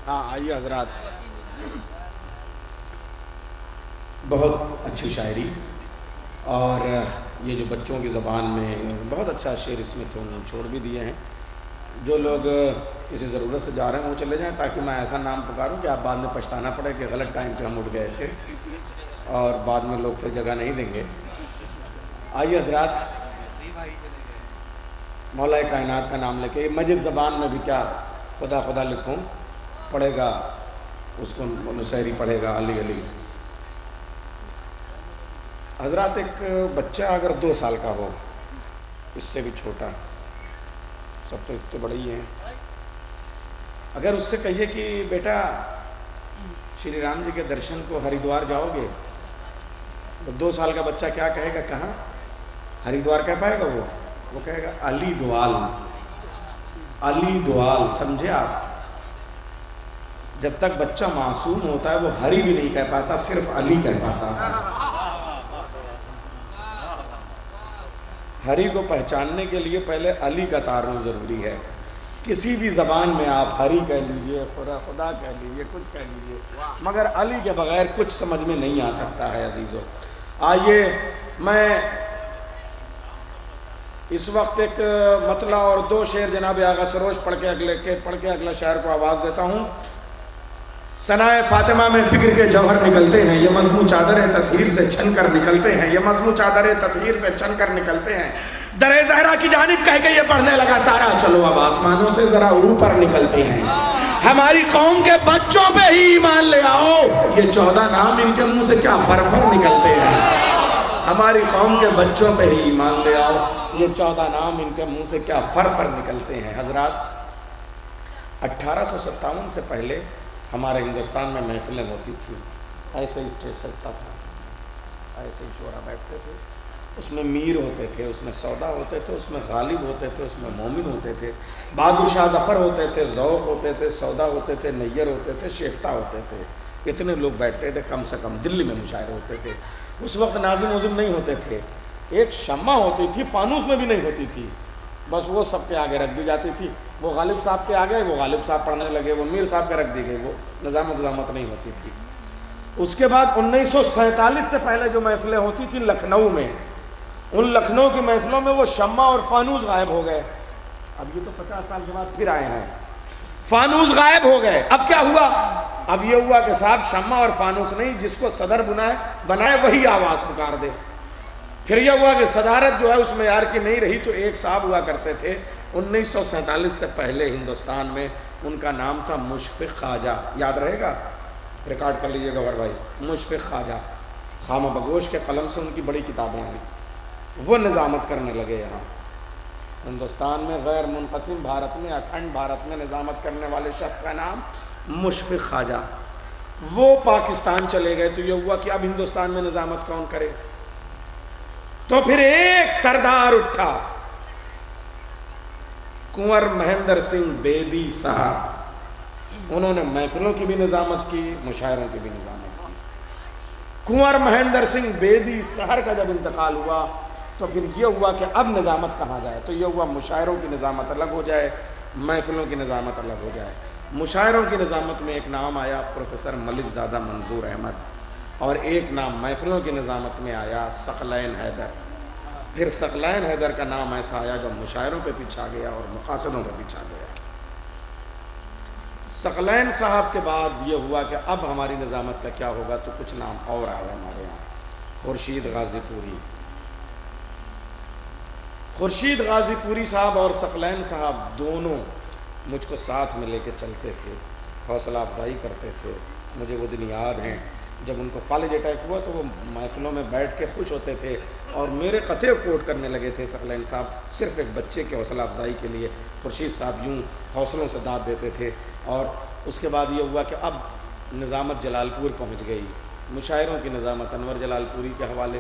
ہاں آئیے حضرات. بہت اچھی شاعری، اور یہ جو بچوں کی زبان میں بہت اچھا شعر اس میں چھوڑ بھی دیے ہیں. جو لوگ کسی ضرورت سے جا رہے ہیں وہ چلے جائیں، تاکہ میں ایسا نام پکاروں کہ آپ بعد میں پچھتانا پڑے کہ غلط ٹائم پہ ہم اٹھ گئے تھے اور بعد میں لوگ پھر جگہ نہیں دیں گے. آئیے حضرات، مولا کائنات کا نام لے کے مجز زبان میں بھی کیا خدا خدا لکھوں، پڑھے گا اس کو نصیری پڑھے گا علی علی. حضرات، ایک بچہ اگر 2 سال کا ہو، اس سے بھی چھوٹا، سب تو اتنے بڑے ہی ہیں، اگر اس سے کہیے کہ بیٹا شری رام جی کے درشن کو ہریدوار جاؤ گے، تو 2 سال کا بچہ کیا کہے گا؟ کہاں ہریدوار کہہ پائے گا؟ وہ کہے گا علی دوال. علی دوال، سمجھے آپ؟ جب تک بچہ معصوم ہوتا ہے وہ ہری بھی نہیں کہہ پاتا، صرف علی کہہ پاتا ہے. ہری کو پہچاننے کے لیے پہلے علی کا تعارف ضروری ہے. کسی بھی زبان میں آپ ہری کہہ لیجئے، خدا کہہ لیجئے، کچھ کہہ لیجئے، مگر علی کے بغیر کچھ سمجھ میں نہیں آ سکتا ہے. عزیزو، آئیے میں اس وقت ایک مطلع اور 2 شعر جناب آغا سروش پڑھ کے اگلا شاعر کو آواز دیتا ہوں. ثنائے فاطمہ میں فکر کے جوہر نکلتے ہیں، یہ مضمون چادر تطہیر سے چھن کر نکلتے ہیں، یہ مضمون چادر تطہیر سے چھن کر نکلتے ہیں. در زہرا کی جانب کہہ کے یہ پڑھنے لگا تارا، چلو اب آسمانوں سے ذرا اوپر نکلتے ہیں. ہماری قوم کے بچوں پہ ہی ایمان لے آؤ، یہ 14 نام ان کے منہ سے کیا فرفر نکلتے ہیں. ہماری قوم کے بچوں پہ ہی ایمان لے آؤ، یہ 14 نام ان کے منہ سے کیا فرفر نکلتے ہیں. حضرات، 1857 سے پہلے ہمارے ہندوستان میں محفلیں ہوتی تھیں. ایسے ہی اسٹیج سجتا تھا، ایسے ہی شعرا بیٹھتے تھے. اس میں میر ہوتے تھے، اس میں سودا ہوتے تھے، اس میں غالب ہوتے تھے، اس میں مومن ہوتے تھے، بہادر شاہ ظفر ہوتے تھے، ذوق ہوتے تھے، سودا ہوتے تھے، نیر ہوتے تھے، شیفتہ ہوتے تھے. اتنے لوگ بیٹھتے تھے. کم سے کم دلی میں مشاعرے ہوتے تھے. اس وقت ناظم وزم نہیں ہوتے تھے. ایک شمع ہوتی تھی، فانوس میں بھی نہیں ہوتی تھی، بس وہ سب کے آگے رکھ دی جاتی تھی. وہ غالب صاحب کے آگے، وہ غالب صاحب پڑھنے لگے، وہ میر صاحب کے رکھ دی گئی، وہ نظامت نہیں ہوتی تھی. اس کے بعد 1947 سے پہلے جو محفلیں ہوتی تھیں لکھنؤ میں، ان لکھنؤ کی محفلوں میں وہ شمع اور فانوس غائب ہو گئے. اب یہ تو 50 سال کے بعد پھر آئے ہیں. فانوس غائب ہو گئے. اب کیا ہوا؟ اب یہ ہوا کہ صاحب شمع اور فانوس نہیں، جس کو صدر بنائے وہی آواز پکار دے. پھر یہ ہوا کہ صدارت جو ہے اس معیار کی نہیں رہی، تو ایک صاحب ہوا کرتے تھے 1947 سے پہلے ہندوستان میں، ان کا نام تھا مشفق خواجہ. یاد رہے گا؟ ریکارڈ کر لیجئے گوھر بھائی. مشفق خواجہ، خامہ بگوش کے قلم سے ان کی بڑی کتابیں آئیں. وہ نظامت کرنے لگے یہاں ہندوستان میں. غیر منقسم بھارت میں، اکھنڈ بھارت میں نظامت کرنے والے شخص کا نام مشفق خواجہ. وہ پاکستان چلے گئے. تو یہ ہوا کہ اب ہندوستان میں نظامت کون کرے؟ تو پھر ایک سردار اٹھا، کنور مہندر سنگھ بیدی صاحب. انہوں نے محفلوں کی بھی نظامت کی، مشاعروں کی بھی نظامت کی. کنور مہندر سنگھ بیدی سہر کا جب انتقال ہوا تو پھر یہ ہوا کہ اب نظامت کہاں جائے. تو یہ ہوا مشاعروں کی نظامت الگ ہو جائے، محفلوں کی نظامت الگ ہو جائے. مشاعروں کی نظامت میں ایک نام آیا پروفیسر ملک زادہ منظور احمد، اور ایک نام محفلوں کی نظامت میں آیا ثقلین حیدر. پھر ثقلین حیدر کا نام ایسا آیا جو مشاعروں پہ پیچھا گیا اور مقاصدوں پہ پیچھا گیا. ثقلین صاحب کے بعد یہ ہوا کہ اب ہماری نظامت کا کیا ہوگا، تو کچھ نام اور آئے ہمارے یہاں. خورشید غازی پوری. خورشید غازی پوری صاحب اور ثقلین صاحب دونوں مجھ کو ساتھ میں لے کے چلتے تھے، حوصلہ افزائی کرتے تھے. مجھے وہ دن یاد ہیں جب ان کو فالج اٹیک ہوا تو وہ محفلوں میں بیٹھ کے خوش ہوتے تھے اور میرے قطعے کوٹ کرنے لگے تھے ثقلین صاحب، صرف ایک بچے کے حوصلہ افزائی کے لیے. خورشید صاحب یوں حوصلوں سے داد دیتے تھے. اور اس کے بعد یہ ہوا کہ اب نظامت جلال پور پہنچ گئی. مشاعروں کی نظامت انور جلال پوری کے حوالے،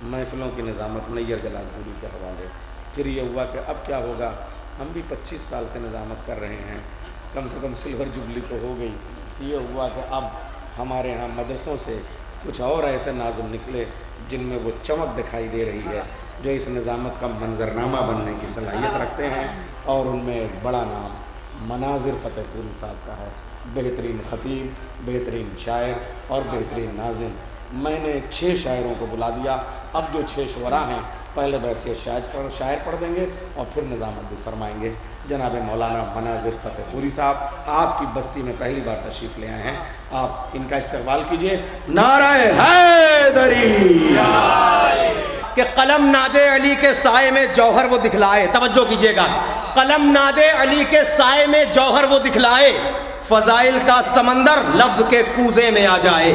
محفلوں کی نظامت نیر جلال پوری کے حوالے. پھر یہ ہوا کہ اب کیا ہوگا، ہم بھی 25 سال سے نظامت کر رہے ہیں، کم سے کم سلور جبلی تو ہو گئی. یہ ہوا کہ اب ہمارے ہاں مدرسوں سے کچھ اور ایسے ناظم نکلے جن میں وہ چمک دکھائی دے رہی ہے، جو اس نظامت کا منظرنامہ بننے کی صلاحیت رکھتے ہیں. اور ان میں ایک بڑا نام مناظر فتح پوری صاحب کا ہے. बेहतरीन खतीब, बेहतरीन शायर और बेहतरीन नाज़िम। मैंने 6 शायरों को बुला दिया। अब जो 6 शुअरा हैं पहले वैसे शायर पढ़ देंगे और फिर निज़ामत फरमाएंगे। जनाब मौलाना मनाज़िर फ़तेहपुरी साहब आपकी बस्ती में पहली बार तशरीफ़ ले आए हैं, आप इनका इस्तकबाल कीजिए। नारे हैदरी कि कलम नादे अली के साए में जौहर वो दिखलाए, तवज्जो कीजिएगा, कलम नादे अली के साए में जौहर वो दिखलाए, फ़ज़ाइल का समंदर लफ्ज़ के कूज़े में आ जाए।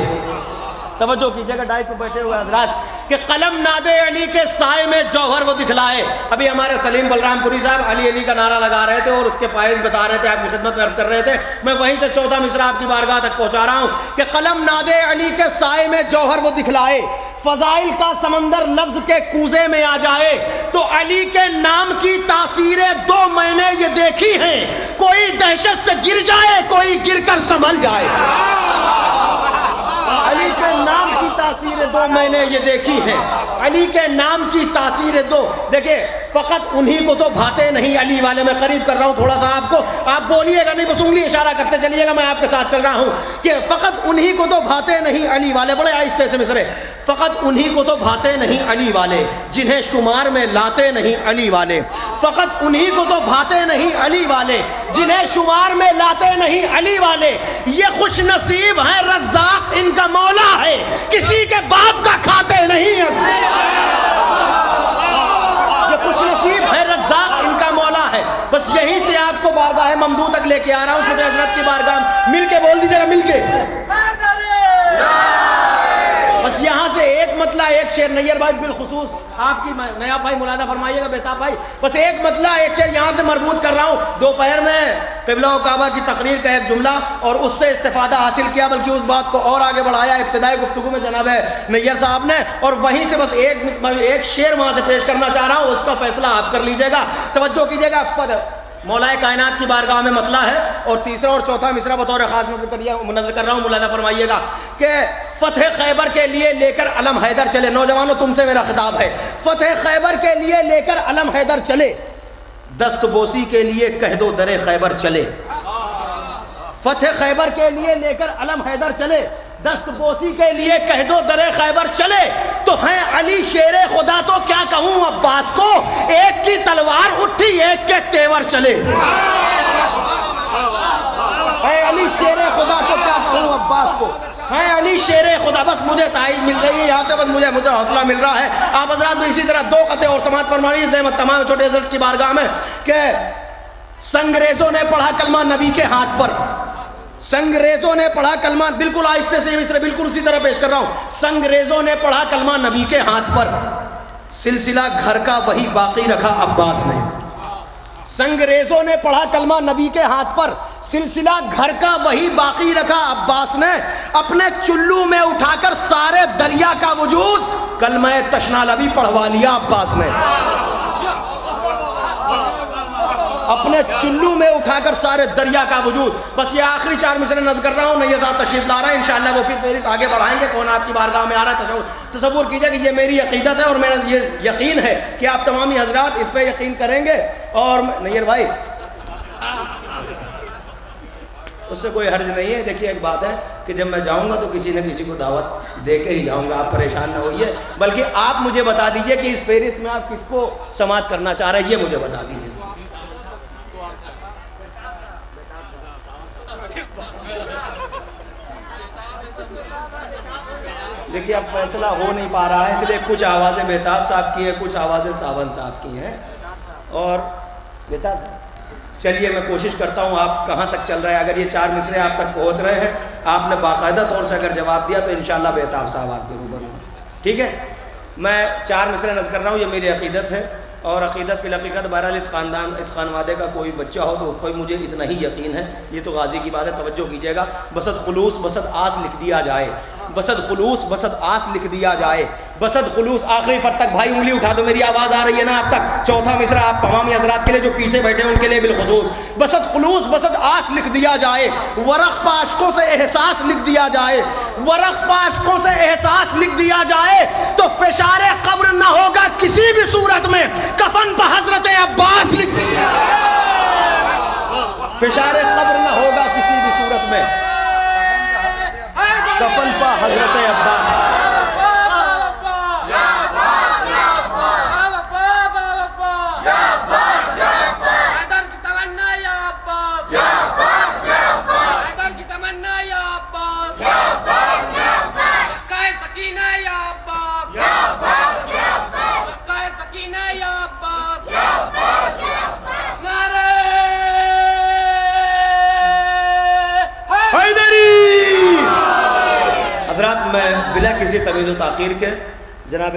तवज्जो कीजिएगा डाइट पे बैठे हुए हज़रात, कि कलम नादे अली के साए में जौहर वो दिखलाए। अभी हमारे सलीम बलरामपुरी साहब अली अली का नारा लगा रहे थे और उसके फ़ायदे बता रहे थे, आपकी खिदमत में अर्ज़ कर रहे थे। मैं वहीं से चौथा मिसरा आपकी बारगाह तक पहुँचा रहा हूँ कि कलम नादे अली के साए में जौहर वो दिखलाए, फ़ज़ाइल का समंदर लफ्ज़ के कूज़े में आ जाए। तो अली के नाम की तासीरें 2 मैंने ये देखी हैं, कोई दहशत से गिर जाए, कोई गिर कर संभल जाए। अली के नाम की तासीरें 2 मैंने ये देखी हैं, अली के नाम की तासीरें 2। देखिए फ़कत उन्हीं को तो भाते नहीं अली वाले। मैं करीब कर रहा हूँ थोड़ा सा आपको, आप बोलिएगा नहीं, बस उंगली इशारा करते चलिएगा, मैं आपके साथ चल रहा हूँ कि फ़कत उन्हीं को तो भाते नहीं अली वाले। बड़े आहिस्ते से मिसरे, फ़कत उन्हीं को तो भाते नहीं अली वाले, जिन्हें शुमार में लाते नहीं अली वाले। फ़कत उन्हीं को तो भाते नहीं अली वाले, जिन्हें शुमार में लाते नहीं अली वाले। ये खुश नसीब है रज़्ज़ाक़ इनका मौला है, किसी के बाप का खाते नहीं है। ये खुश नसीब है रज़्ज़ाक़ इनका मौला है। बस यहीं से आपको बारगाह ममदू तक लेके आ रहा हूँ, छोटे हज़रत की बारगाह। मिल के बोल दीजिएगा, मिल के। बस यहाँ से एक मतला, एक शेर नैयर भाई बिलखुसूस आपकी नया भाई मुलादा फरमाइएगा, बेताब भाई। बस एक मतला, एक शेर यहाँ से मरबूत कर रहा हूँ। दोपहर में क़िबला व काबा की तकरीर का एक जुमला और उससे इस्तिफादा हासिल किया, बल्कि उस बात को और आगे बढ़ाया इब्तिदाई गुफ्तगू में जनाब नैयर साहब ने। और वहीं से बस एक शेर वहाँ से पेश करना चाह रहा हूँ, उसका फैसला आप कर लीजिएगा। तवज्जो कीजिएगा, मौलाए कायनात की बारगाह में मतला है और तीसरा और चौथा मिसरा बतौर खास नज़र कर रहा हूँ, मुलादा फरमाइएगा कि फ़तह खैबर के लिए लेकर अलम हैदर चले। नौजवानों तुमसे मेरा खिताब है, फ़तह खैबर के लिए लेकर अलम हैदर चले, दस्त बोसी के लिए कह दो दरे खैबर चले। फ़तह खैबर के लिए लेकर अलम हैदर चले, दस्त बोसी के लिए कह दो दरे खैबर चले। तो हैं अली शेरे खुदा तो क्या कहूँ अब्बास को, एक की तलवार उठी एक के तेवर चले। है अली शेरे खुदा तो क्या कहूँ अब्बास को, है अली शेरे खुदा। बस मुझे ताईद मिल रही है यहाँ से, बस मुझे हौसला मिल रहा है। आप हज़रात भी इसी तरह 2 क़ते और समात फरमाइए ज़हमत तमाम छोटे हज़रत की बारगाह में कि संगरेज़ों ने पढ़ा कलमा नबी के हाथ पर, संगरेज़ों ने पढ़ा कलमा, बिल्कुल आहिस्ते से मिसरे बिल्कुल उसी तरह पेश कर रहा हूँ। संगरेज़ों ने पढ़ा कलमा नबी के हाथ पर, सिलसिला घर का वही बाकी रखा अब्बास ने। संगरेज़ों ने पढ़ा कलमा नबी के हाथ पर, सिलसिला घर का वही बाकी रखा अब्बास ने। अपने चुल्लू में उठाकर सारे दरिया का वजूद कलमा तशना नबी पढ़वा लिया अब्बास ने। अपने चुल्लू में उठाकर सारे दरिया का वजूद। बस ये आखिरी 4 मिसरे नज़र कर रहा हूँ, नैयर साहब तशरीफ ला रहे हैं, इंशाअल्लाह वो फिर मेरी आगे बढ़ाएंगे। कौन आपकी बारगाह में आ रहा है, तसव्वुर कीजिए कि ये मेरी अकीदत है और मेरा ये यकीन है कि आप तमामी हजरात इस पर यकीन करेंगे। और नैयर भाई उससे कोई हर्ज नहीं है। देखिए एक बात है कि जब मैं जाऊंगा तो किसी न किसी को दावत दे के ही जाऊंगा, आप परेशान ना होइए। बल्कि आप मुझे बता दीजिए कि इस फेरिस्त में आप किसको समात करना चाह रहे हैं, ये मुझे बता दीजिए। देखिए अब फैसला हो नहीं पा रहा है, इसलिए कुछ आवाज़ें बेताब साहब की हैं, कुछ आवाज़ें सावन साहब की हैं। और बेताब चलिए मैं कोशिश करता हूँ, आप कहाँ तक चल रहे हैं। अगर ये 4 मिसरे आप तक पहुँच रहे हैं, आपने बाकायदा तौर से अगर जवाब दिया तो इंशाअल्लाह बेताब साहब आपके रूबरू हैं, ठीक है। मैं 4 मिसरे नज़र कर रहा हूँ, ये मेरी अकीदत है। और अकीदत फिल हकीकत बहरहाल इस खानवादे का कोई बच्चा हो तो उस पर मुझे इतना ही यकीन है। ये तो गाजी की बात है, तवज्जो कीजिएगा। बसद खुलूस बसद आस लिख दिया जाए, बसद खुलूस बसद आस लिख दिया जाए, बसद खुलूस। आखिरी फर तक भाई उंगली उठा दो, मेरी आवाज़ आ रही है ना आप तक। चौथा मिसरा आप तमामी हजरात के लिए जो पीछे बैठे हैं उनके लिए बिलखुसूस। बसद खुलूस बसद आस लिख दिया जाए, वरक़ पाशकों से एहसास लिख दिया जाए, वरक़ पाशकों से एहसास लिख दिया जाए। तो फिशारे कब्र न होगा किसी भी सूरत में, कफन पर हजरत अब्बास लिख दिया। फिशारे कब्र न होगा किसी भी सूरत में, میں کفن پا حضرت عباس میں بلا کسی تمید و تاخیر کے جناب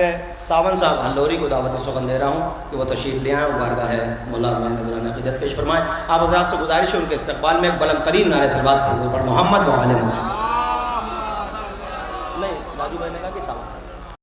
ساون صاحب ہلوری کو دعوت سخن دے رہا ہوں کہ وہ تشریف لے آئیں اور بارگاہ ہے مولا نذرانہ عقیدت پیش فرمائیں. آپ حضرات سے گزارش ہے ان کے استقبال میں ایک بلند ترین نعرہ صلوات پڑھیں پر محمد و آل محمد.